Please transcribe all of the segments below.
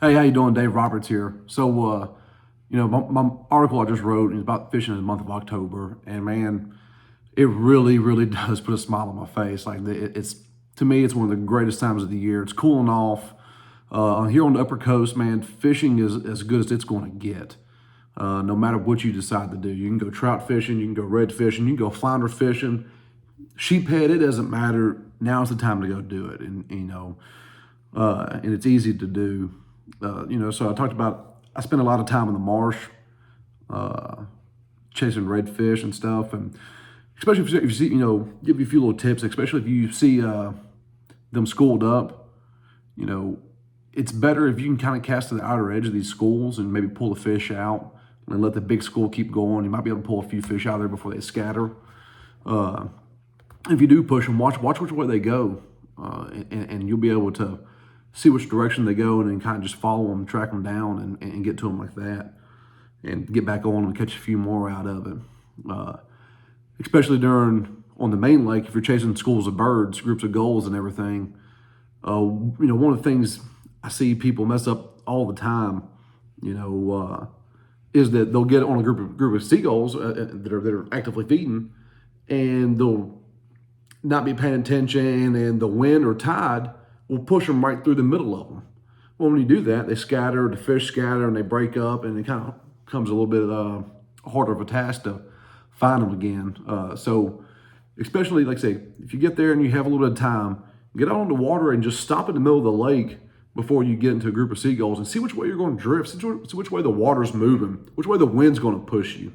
Hey, how you doing? Dave Roberts here. My article I just wrote is about fishing in the month of October, and man, it really, really does put a smile on my face. It's to me, it's one of the greatest times of the year. It's cooling off. Here on the Upper Coast, man, fishing is as good as it's going to get. No matter what you decide to do, you can go trout fishing, you can go red fishing, you can go flounder fishing, sheephead. It doesn't matter. Now's the time to go do it, and it's easy to do. So I talked about I spend a lot of time in the marsh, uh, chasing redfish and stuff, and especially if you see, give you a few little tips, especially if you see them schooled up. You know, it's better if you can kind of cast to the outer edge of these schools and maybe pull the fish out and let the big school keep going. You might be able to pull a few fish out of there before they scatter. Uh, if you do push them, watch which way they go, and you'll be able to see which direction they go and then kind of just follow them, track them down, and get to them like that, and get back on them and catch a few more out of it. Uh, Especially on the main lake, if you're chasing schools of birds, groups of gulls, and everything. One of the things I see people mess up all the time, is that they'll get on a group of seagulls that are actively feeding, and they'll not be paying attention, and the wind or tide will push them right through the middle of them. Well, when you do that, they scatter, the fish scatter, and they break up, and it kind of becomes a little bit harder of a task to find them again. So, especially, like I say, if you get there and you have a little bit of time, get out on the water and just stop in the middle of the lake before you get into a group of seagulls and see which way you're going to drift, see which way the water's moving, which way the wind's going to push you.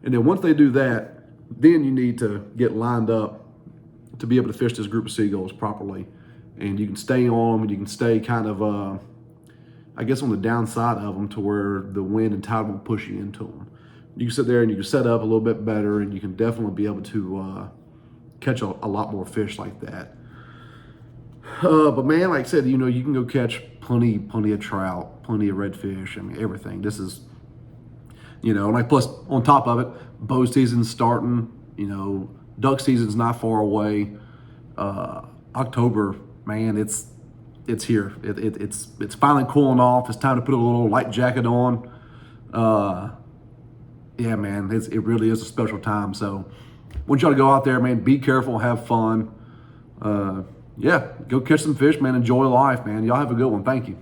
And then once they do that, then you need to get lined up to be able to fish this group of seagulls properly. And you can stay on them, and you can stay kind of, on the downside of them to where the wind and tide won't push you into them. You can sit there and you can set up a little bit better, and you can definitely be able to catch a lot more fish like that. But man, like I said, you can go catch plenty of trout, plenty of redfish. I mean, everything. This is, plus on top of it, bow season's starting. Duck season's not far away. October, man, it's here. It's finally cooling off. It's time to put a little light jacket on. Yeah, man, it really is a special time. So, I want y'all to go out there, man. Be careful, have fun. Yeah, go catch some fish, man. Enjoy life, man. Y'all have a good one. Thank you.